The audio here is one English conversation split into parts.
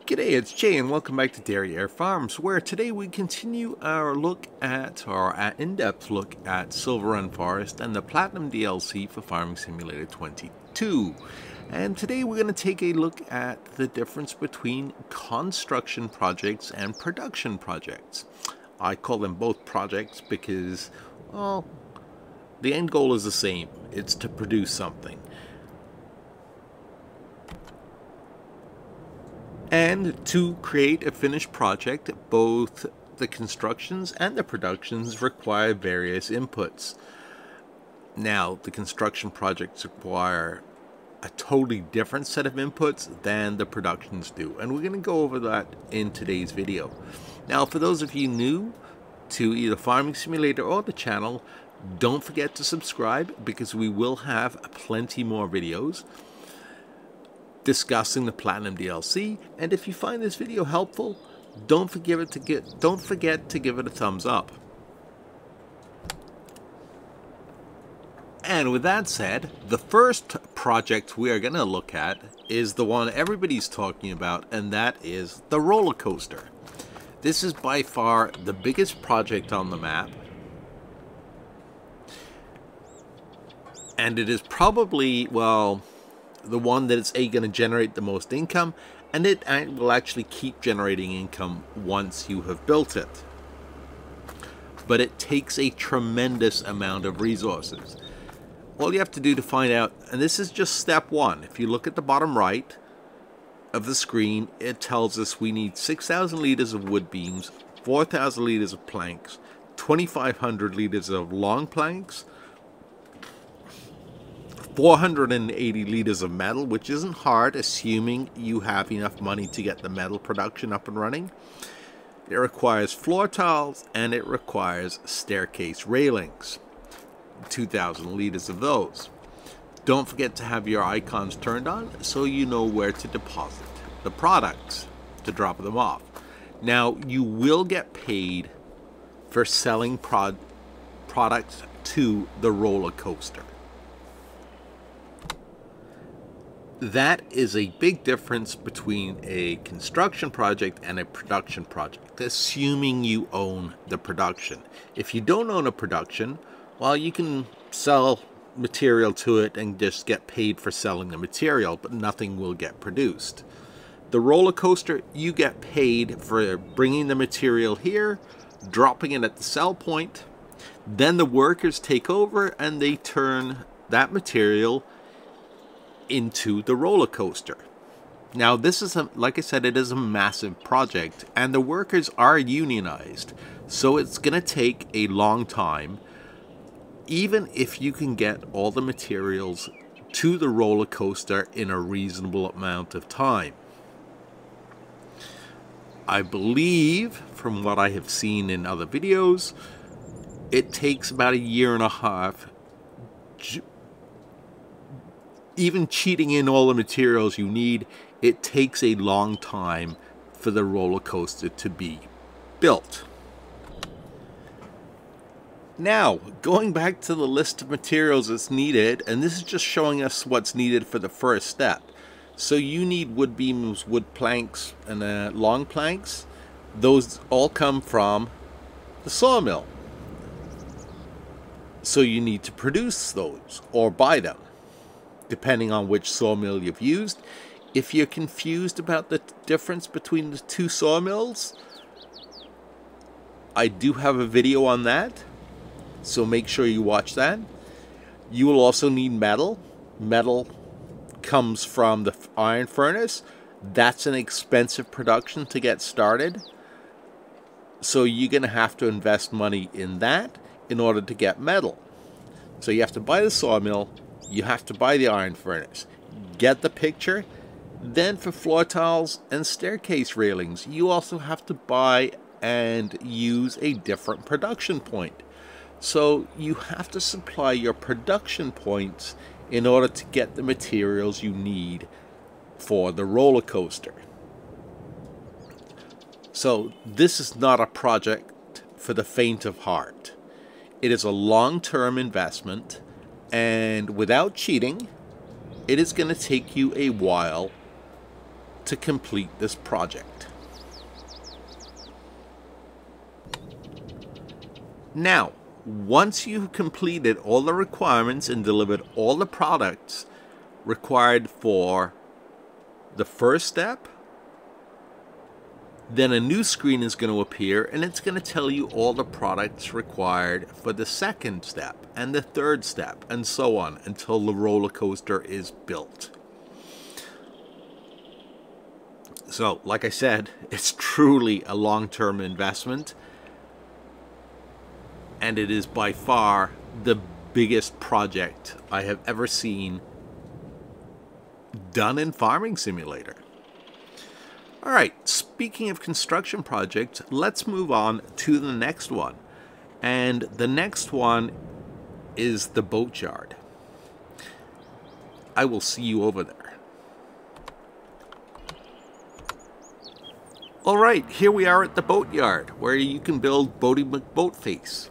G'day, it's Jay and welcome back to Dairy Air Farms, where today we continue our in-depth look at Silver Run Forest and the Platinum DLC for Farming Simulator 22. And today we're going to take a look at the difference between construction projects and production projects. I call them both projects because, well, the end goal is the same. It's to produce something. And to create a finished project, both the constructions and the productions require various inputs. Now, the construction projects require a totally different set of inputs than the productions do. And we're going to go over that in today's video. Now, for those of you new to either Farming Simulator or the channel, don't forget to subscribe because we will have plenty more videos discussing the Platinum DLC, and if you find this video helpful, don't forget to give it a thumbs up. And with that said, the first project we are going to look at is the one everybody's talking about, and that is the roller coaster. This is by far the biggest project on the map, and it is probably, well, the one that is going to generate the most income, and it will actually keep generating income once you have built it. But it takes a tremendous amount of resources. All you have to do to find out, and this is just step one, if you look at the bottom right of the screen, it tells us we need 6,000 liters of wood beams, 4,000 liters of planks, 2,500 liters of long planks, 480 liters of metal, which isn't hard assuming you have enough money to get the metal production up and running. It requires floor tiles and it requires staircase railings, 2,000 liters of those. Don't forget to have your icons turned on so you know where to deposit the products to drop them off. Now, you will get paid for selling products to the roller coaster. That is a big difference between a construction project and a production project, assuming you own the production. If you don't own a production, well, you can sell material to it and just get paid for selling the material, but nothing will get produced. The roller coaster, you get paid for bringing the material here, dropping it at the sell point, then the workers take over and they turn that material into the roller coaster. Now, this is like I said, it is a massive project and the workers are unionized, so it's gonna take a long time, even if you can get all the materials to the roller coaster in a reasonable amount of time. I believe, from what I have seen in other videos, it takes about 1.5 years. Even cheating in all the materials you need, it takes a long time for the roller coaster to be built. Now, going back to the list of materials that's needed, and this is just showing us what's needed for the first step. So you need wood beams, wood planks, and long planks. Those all come from the sawmill. So you need to produce those or buy them, depending on which sawmill you've used. If you're confused about the difference between the two sawmills, I do have a video on that, so make sure you watch that. You will also need metal. Metal comes from the iron furnace. That's an expensive production to get started, so you're going to have to invest money in that in order to get metal. So you have to buy the sawmill, you have to buy the iron furnace. Get the picture? Then for floor tiles and staircase railings, you also have to buy and use a different production point. So you have to supply your production points in order to get the materials you need for the roller coaster. So this is not a project for the faint of heart. It is a long-term investment, and without cheating, it is going to take you a while to complete this project. Now, once you've completed all the requirements and delivered all the products required for the first step, then a new screen is going to appear and it's going to tell you all the products required for the second step and the third step and so on until the roller coaster is built. So, like I said, it's truly a long-term investment, and it is by far the biggest project I have ever seen done in Farming Simulator. Alright, speaking of construction projects, let's move on to the next one. And the next one is the boatyard. I will see you over there. Alright, here we are at the boatyard, where you can build Boaty McBoatface.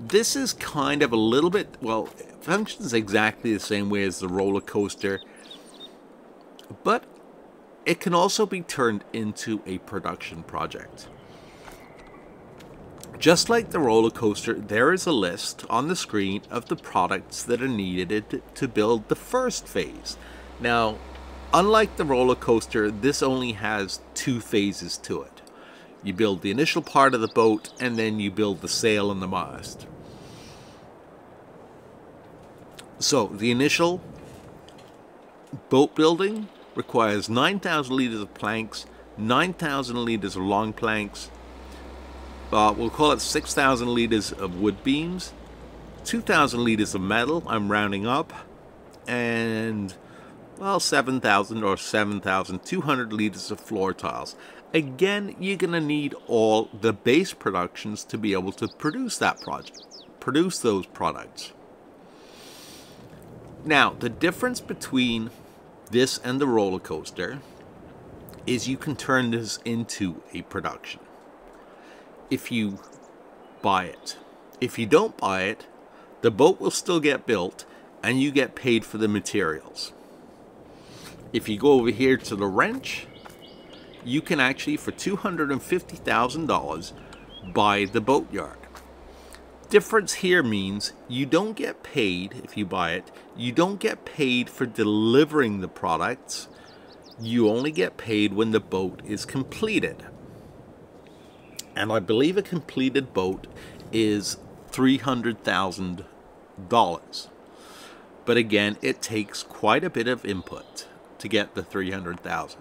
This is kind of a little bit, well, it functions exactly the same way as the roller coaster, but it can also be turned into a production project. Just like the roller coaster, there is a list on the screen of the products that are needed to build the first phase. Now, unlike the roller coaster, this only has 2 phases to it. You build the initial part of the boat, and then you build the sail and the mast. So, the initial boat building requires 9,000 liters of planks, 9,000 liters of long planks, we'll call it 6,000 liters of wood beams, 2,000 liters of metal, I'm rounding up, and, well, 7,000 or 7,200 liters of floor tiles. Again, you're going to need all the base productions to be able to produce that project, produce those products. Now, the difference between this and the roller coaster is you can turn this into a production if you buy it. If you don't buy it, the boat will still get built and you get paid for the materials. If you go over here to the wrench, you can actually, for $250,000, buy the boatyard. Difference here means you don't get paid, if you buy it, you don't get paid for delivering the products. You only get paid when the boat is completed. And I believe a completed boat is $300,000. But again, it takes quite a bit of input to get the $300,000.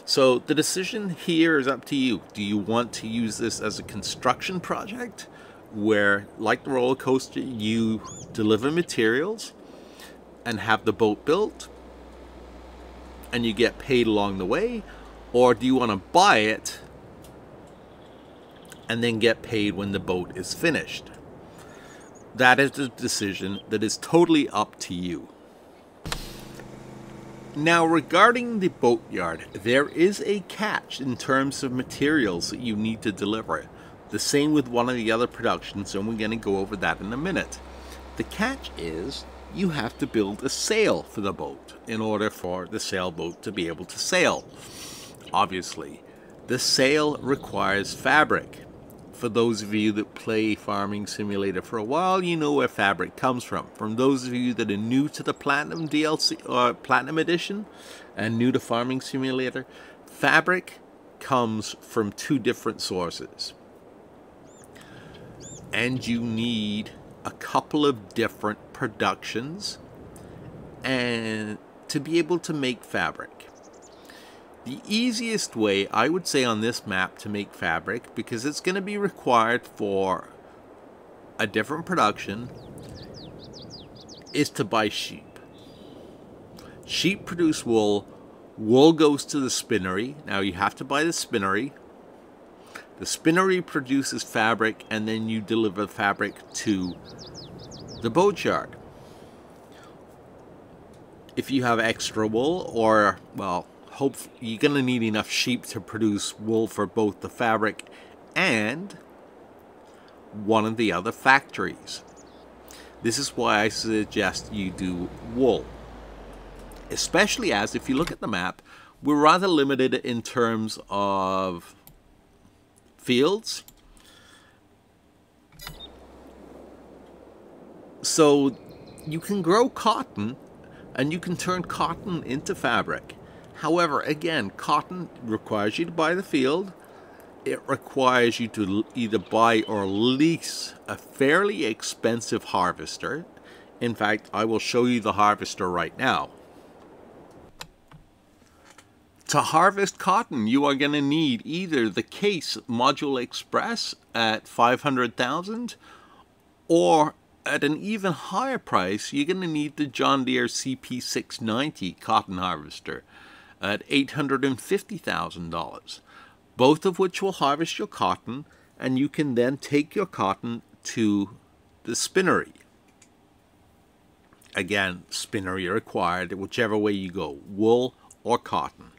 So the decision here is up to you. Do you want to use this as a construction project where, like the roller coaster, you deliver materials and have the boat built and you get paid along the way? Or do you want to buy it and then get paid when the boat is finished? That is a decision that is totally up to you. Now, regarding the boatyard, there is a catch in terms of materials that you need to deliver. The same with one of the other productions, and we're going to go over that in a minute. The catch is you have to build a sail for the boat in order for the sailboat to be able to sail. Obviously, the sail requires fabric. For those of you that play Farming Simulator for a while, you know where fabric comes from. From those of you that are new to the Platinum DLC or Platinum Edition and new to Farming Simulator, fabric comes from 2 different sources. And you need a couple of different productions and to be able to make fabric. The easiest way, I would say, on this map to make fabric, because it's going to be required for a different production, is to buy sheep. Sheep produce wool. Wool goes to the spinnery. Now you have to buy the spinnery. The spinnery produces fabric, and then you deliver fabric to the boatyard. If you have extra wool, or, well, hopefully you're going to need enough sheep to produce wool for both the fabric and one of the other factories. This is why I suggest you do wool. especially as, if you look at the map, we're rather limited in terms of fields. So you can grow cotton and you can turn cotton into fabric. However, again, cotton requires you to buy the field. It requires you to either buy or lease a fairly expensive harvester. In fact, I will show you the harvester right now. To harvest cotton, you are going to need either the Case Module Express at 500,000, or at an even higher price, you're going to need the John Deere CP690 cotton harvester at $850,000. Both of which will harvest your cotton, and you can then take your cotton to the spinnery. Again, spinnery required, whichever way you go, wool or cotton.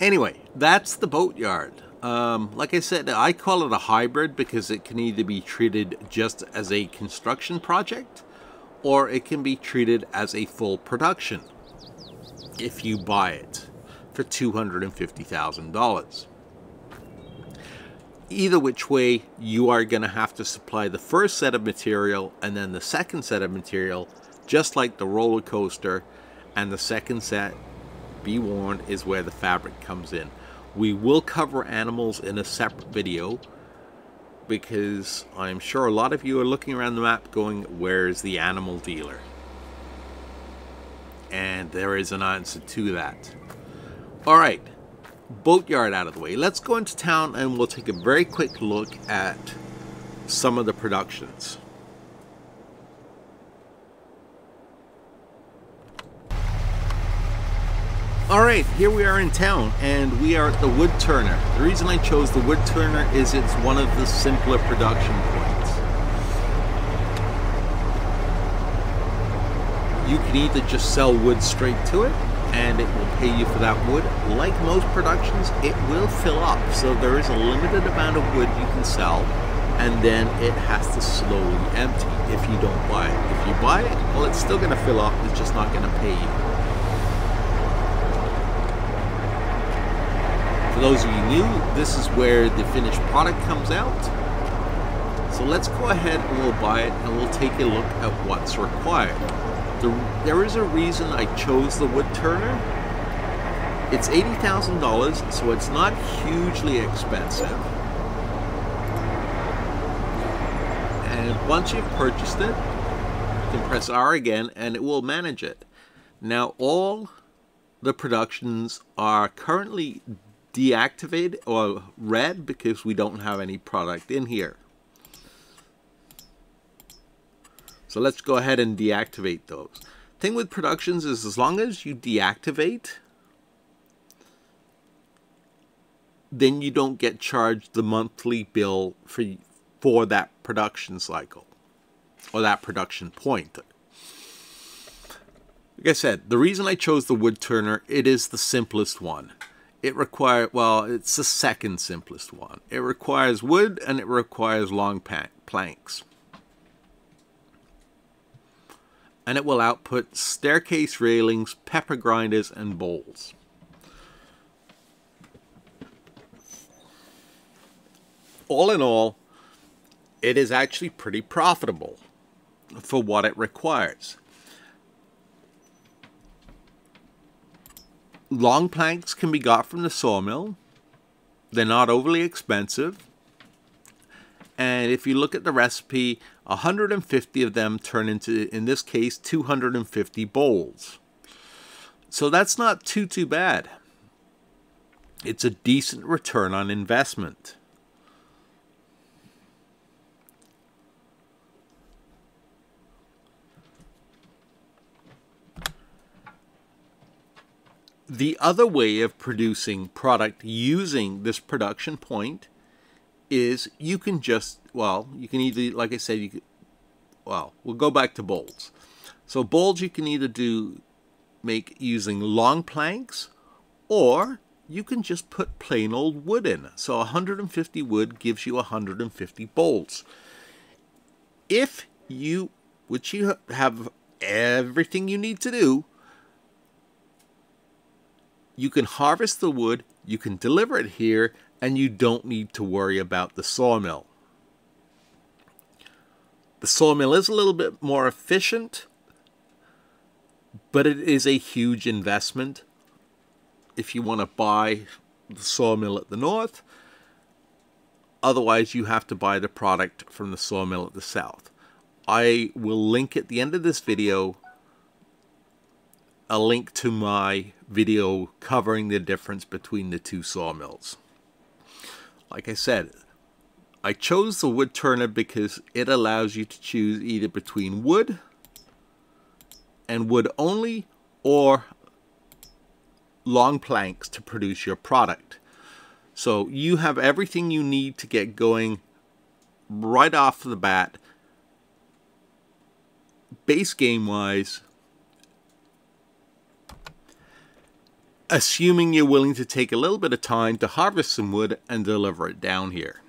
Anyway, that's the boatyard. Like I said, I call it a hybrid because it can either be treated just as a construction project, or it can be treated as a full production if you buy it for $250,000. Either which way, you are going to have to supply the first set of material and then the second set of material, just like the roller coaster, and the second set, be warned, is where the fabric comes in. We will cover animals in a separate video because I'm sure a lot of you are looking around the map going, where's the animal dealer? And there is an answer to that. Alright, boatyard out of the way. Let's go into town and we'll take a very quick look at some of the productions. Alright, here we are in town, and we are at the wood turner. The reason I chose the wood turner is it's one of the simpler production points. You can either just sell wood straight to it, and it will pay you for that wood. Like most productions, it will fill up, so there is a limited amount of wood you can sell, and then it has to slowly empty if you don't buy it. If you buy it, well, it's still going to fill up, it's just not going to pay you. For those of you new, this is where the finished product comes out. So let's go ahead and we'll buy it, and we'll take a look at what's required. There is a reason I chose the wood turner. It's $80,000, so it's not hugely expensive. And once you've purchased it, you can press R again and it will manage it. Now all the productions are currently deactivated or red because we don't have any product in here. So let's go ahead and deactivate those. Thing with productions is as long as you deactivate, then you don't get charged the monthly bill for that production cycle or that production point. Like I said, the reason I chose the wood turner, it is the simplest one. It requires, well, it's the second simplest one. It requires wood and it requires long planks. And it will output staircase railings, pepper grinders, and bowls. All in all, it is actually pretty profitable for what it requires. Long planks can be got from the sawmill. They're not overly expensive. And if you look at the recipe, 150 of them turn into, in this case, 250 bowls. So that's not too bad. It's a decent return on investment. The other way of producing product using this production point is you can just, well, you can either, like I said, you could, well, we'll go back to bowls. So bowls you can either make using long planks, or you can just put plain old wood in. So 150 wood gives you 150 bowls. If you, which you have everything you need to do. You can harvest the wood, you can deliver it here, and you don't need to worry about the sawmill. The sawmill is a little bit more efficient, but it is a huge investment if you want to buy the sawmill at the north. Otherwise, you have to buy the product from the sawmill at the south. I will link at the end of this video a link to my video covering the difference between the two sawmills. Like I said, I chose the wood turner because it allows you to choose either between wood and wood only, or long planks to produce your product. So you have everything you need to get going right off the bat, base game wise, assuming you're willing to take a little bit of time to harvest some wood and deliver it down here.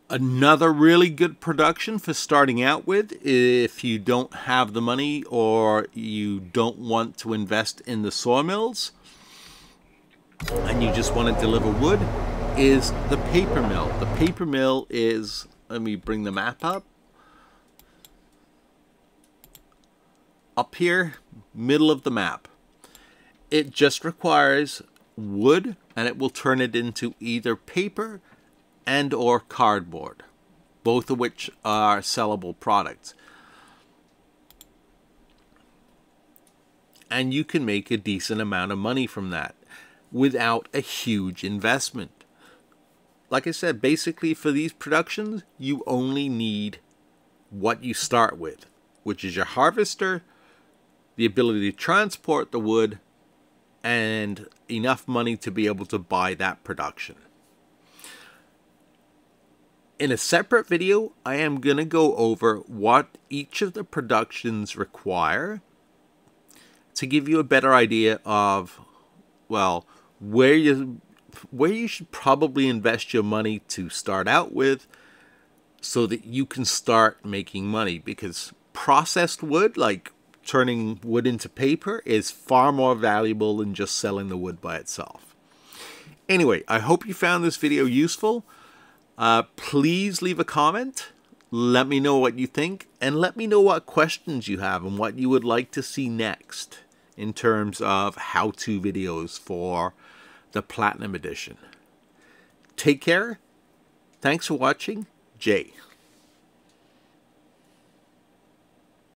Another really good production for starting out with, if you don't have the money or you don't want to invest in the sawmills and you just want to deliver wood, is the paper mill. The paper mill is, let me bring the map up. Up here, middle of the map. It just requires wood and it will turn it into either paper and or cardboard, both of which are sellable products. And you can make a decent amount of money from that without a huge investment. Like I said, basically for these productions, you only need what you start with, which is your harvester, the ability to transport the wood, and enough money to be able to buy that production. In a separate video, I am going to go over what each of the productions require to give you a better idea of, well, where you should probably invest your money to start out with so that you can start making money. Because processed wood, like turning wood into paper, is far more valuable than just selling the wood by itself. Anyway, I hope you found this video useful. Please leave a comment, let me know what you think, and let me know what questions you have and what you would like to see next in terms of how-to videos for the Platinum Edition. Take care. Thanks for watching. Jay.